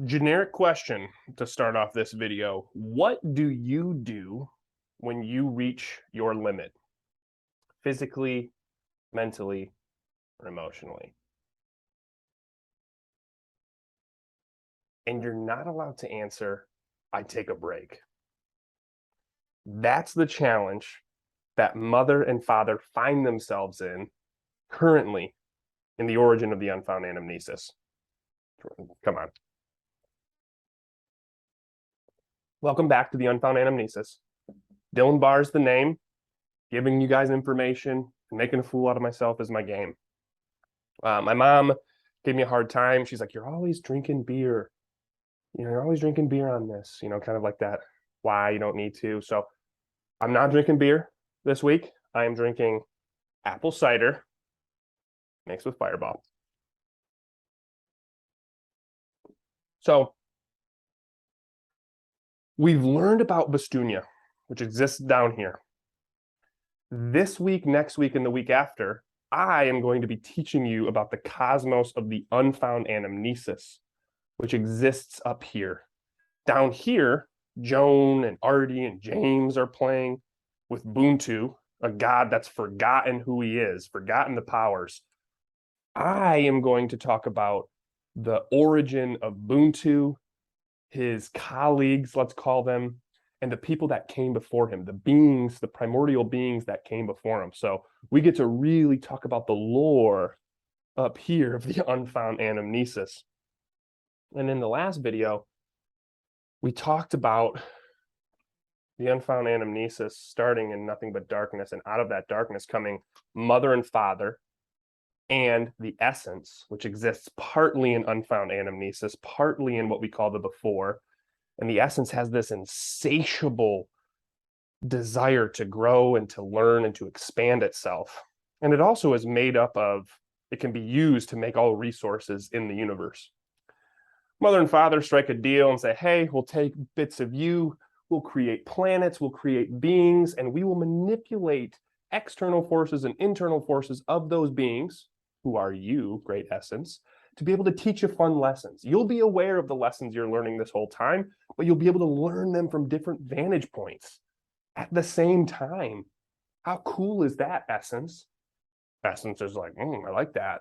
Generic question to start off this video. What do you do when you reach your limit? Physically, mentally, or emotionally? And you're not allowed to answer, I take a break. That's the challenge that mother and father find themselves in currently in the origin of the unfound anamnesis. Come on. Welcome back to the unfound anamnesis. Dylan Barr's the name. Giving you guys information and making a fool out of myself is my game. My mom gave me a hard time. She's like, "You're always drinking beer. You're always drinking beer on this." Kind of like that. Why you don't need to. So I'm not drinking beer this week. I am drinking apple cider mixed with Fireball. So we've learned about Bastunia, which exists down here. This week, next week, and the week after, I am going to be teaching you about the cosmos of the unfound anamnesis, which exists up here. Down here, Joan and Artie and James are playing with Buntu, a god that's forgotten who he is, forgotten the powers. I am going to talk about the origin of Buntu, his colleagues, let's call them, and the people that came before him, the beings, the primordial beings that came before him. So we get to really talk about the lore up here of the unfound anamnesis. And in the last video, we talked about the unfound anamnesis starting in nothing but darkness, and out of that darkness coming mother and father, and the essence, which exists partly in unfound anamnesis, partly in what we call the before. And the essence has this insatiable desire to grow and to learn and to expand itself. And it also is made up of, it can be used to make all resources in the universe. Mother and father strike a deal and say, hey, we'll take bits of you, we'll create planets, we'll create beings, and we will manipulate external forces and internal forces of those beings, who are you, great essence, to be able to teach you fun lessons. You'll be aware of the lessons you're learning this whole time, but you'll be able to learn them from different vantage points at the same time. How cool is that, essence? Essence is like, I like that.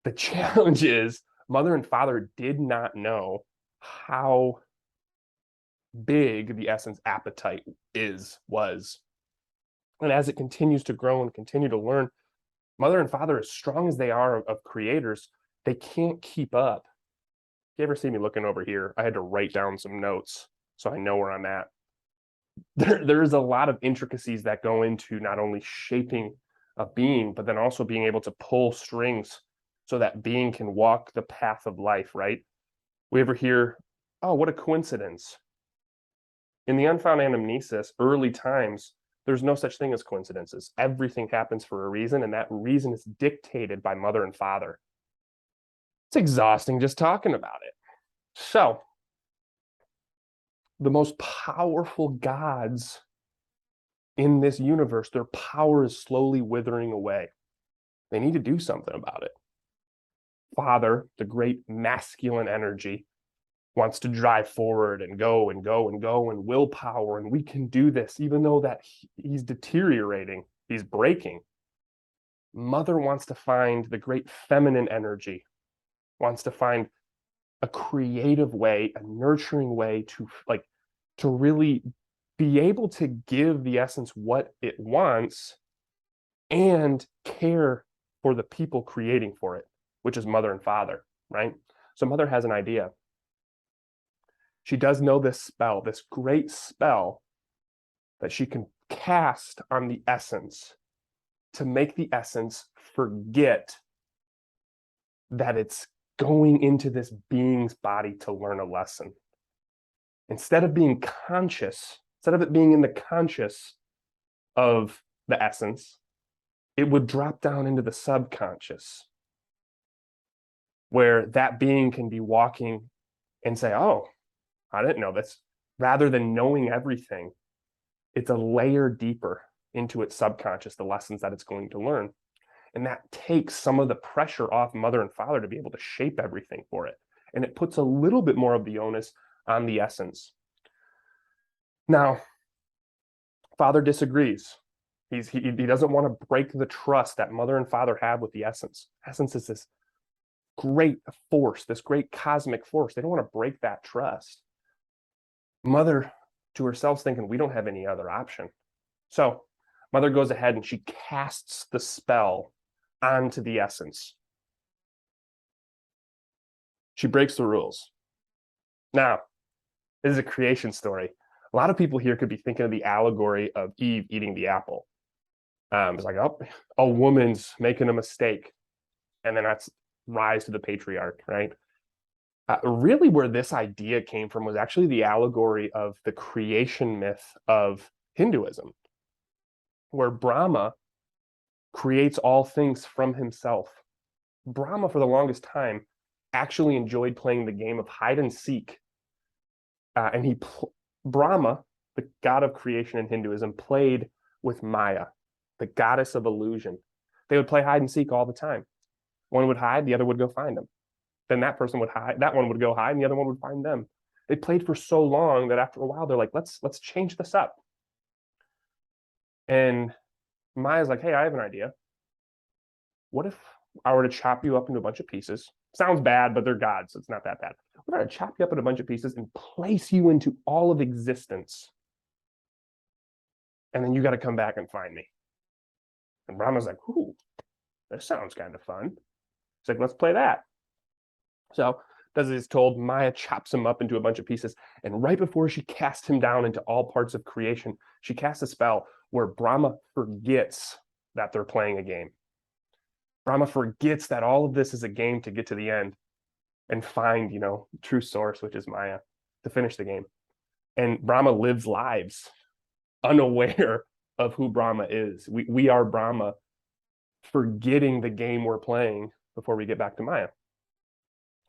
The challenge is mother and father did not know how big the essence appetite was. And as it continues to grow and continue to learn, mother and father, as strong as they are of creators, they can't keep up. If you ever see me looking over here, I had to write down some notes so I know where I'm at. There's a lot of intricacies that go into not only shaping a being, but then also being able to pull strings so that being can walk the path of life, right? We ever hear, oh, what a coincidence. In the unfound anamnesis, early times, there's no such thing as coincidences. Everything happens for a reason, and that reason is dictated by mother and father. It's exhausting just talking about it. So, the most powerful gods in this universe, their power is slowly withering away. They need to do something about it. Father, the great masculine energy, wants to drive forward and go and go and go, and willpower, and we can do this, even though that he's deteriorating, he's breaking. Mother wants to find the great feminine energy, wants to find a creative way, a nurturing way to really be able to give the essence what it wants and care for the people creating for it, which is mother and father, right? So mother has an idea. She does know this spell, this great spell that she can cast on the essence to make the essence forget that it's going into this being's body to learn a lesson. Instead of being conscious, instead of it being in the conscious of the essence, it would drop down into the subconscious, where that being can be walking and say, oh, I didn't know this. Rather than knowing everything, it's a layer deeper into its subconscious, the lessons that it's going to learn. And that takes some of the pressure off mother and father to be able to shape everything for it. and it puts a little bit more of the onus on the essence. Now, father disagrees. He doesn't want to break the trust that mother and father have with the essence. Essence is this great force, this great cosmic force. They don't want to break that trust. Mother, to herself, thinking, we don't have any other option. So mother goes ahead and she casts the spell onto the essence. She breaks the rules. Now, this is a creation story. A lot of people here could be thinking of the allegory of Eve eating the apple. It's like, oh, a woman's making a mistake. And then that's rise to the patriarch, right? Really, where this idea came from was actually the allegory of the creation myth of Hinduism, where Brahma creates all things from himself. Brahma, for the longest time, actually enjoyed playing the game of hide and seek. And Brahma, the god of creation in Hinduism, played with Maya, the goddess of illusion. They would play hide and seek all the time. One would hide, the other would go find them. Then that person would hide, that one would go hide, and the other one would find them. They played for so long that after a while, they're like, let's change this up. And Maya's like, hey, I have an idea. What if I were to chop you up into a bunch of pieces? Sounds bad, but they're gods, so it's not that bad. What if I chop you up into a bunch of pieces and place you into all of existence? And then you got to come back and find me. And Brahma's like, ooh, that sounds kind of fun. He's like, let's play that. So, as is told, Maya chops him up into a bunch of pieces. And right before she casts him down into all parts of creation, she casts a spell where Brahma forgets that they're playing a game. Brahma forgets that all of this is a game to get to the end and find, true source, which is Maya, to finish the game. And Brahma lives lives unaware of who Brahma is. We are Brahma, forgetting the game we're playing before we get back to Maya.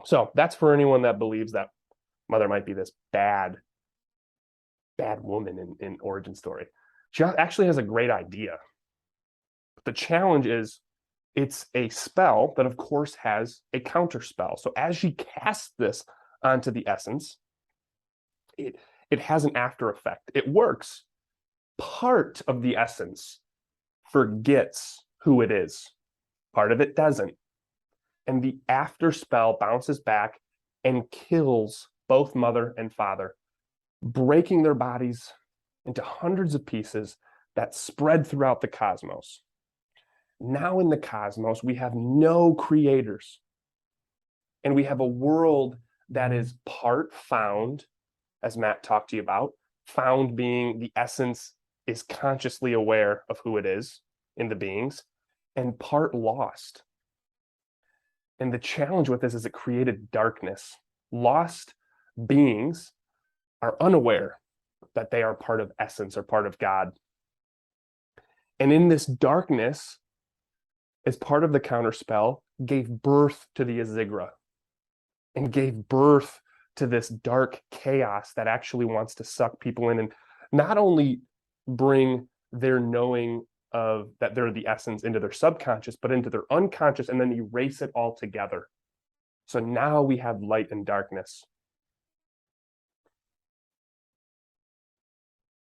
So that's for anyone that believes that mother might be this bad woman in origin story. She actually has a great idea. But the challenge is it's a spell that, of course, has a counter spell. So as she casts this onto the essence, it has an after effect. It works. Part of the essence forgets who it is. Part of it doesn't. And the after spell bounces back and kills both mother and father, breaking their bodies into hundreds of pieces that spread throughout the cosmos. Now in the cosmos, we have no creators. And we have a world that is part found, as Matt talked to you about, found being the essence is consciously aware of who it is in the beings, and part lost. And the challenge with this is it created darkness. Lost beings are unaware that they are part of essence or part of God. And in this darkness, as part of the counterspell, gave birth to the Azigra and gave birth to this dark chaos that actually wants to suck people in and not only bring their knowing of that they're the essence into their subconscious, but into their unconscious, and then erase it all together. So now we have light and darkness.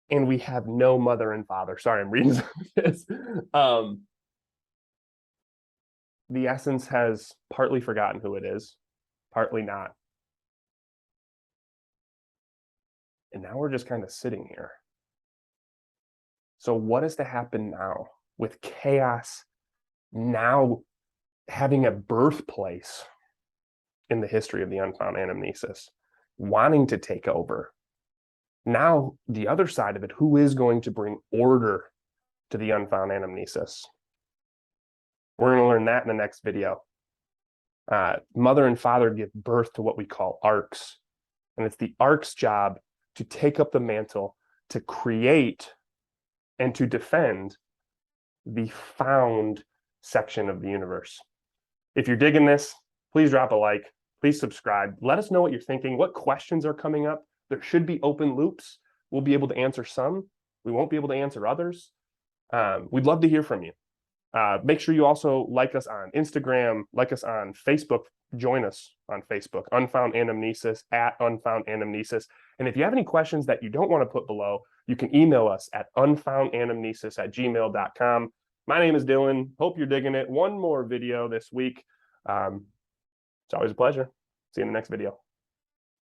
And we have no mother and father. Sorry, I'm reading some of this. The essence has partly forgotten who it is, partly not. And now we're just kind of sitting here. So what is to happen now with chaos now having a birthplace in the history of the unfound anamnesis, wanting to take over? Now, the other side of it, who is going to bring order to the unfound anamnesis? We're going to learn that in the next video. Mother and father give birth to what we call arcs. And it's the arc's job to take up the mantle, to create and to defend the found section of the universe. If you're digging this, please drop a like, please subscribe. Let us know what you're thinking, what questions are coming up. There should be open loops. We'll be able to answer some. We won't be able to answer others. We'd love to hear from you. Make sure you also like us on Instagram, like us on Facebook, join us on Facebook, Unfound Anamnesis, at Unfound Anamnesis. And if you have any questions that you don't want to put below, you can email us at unfoundanamnesis@gmail.com. My name is Dylan. Hope you're digging it. One more video this week. It's always a pleasure. See you in the next video.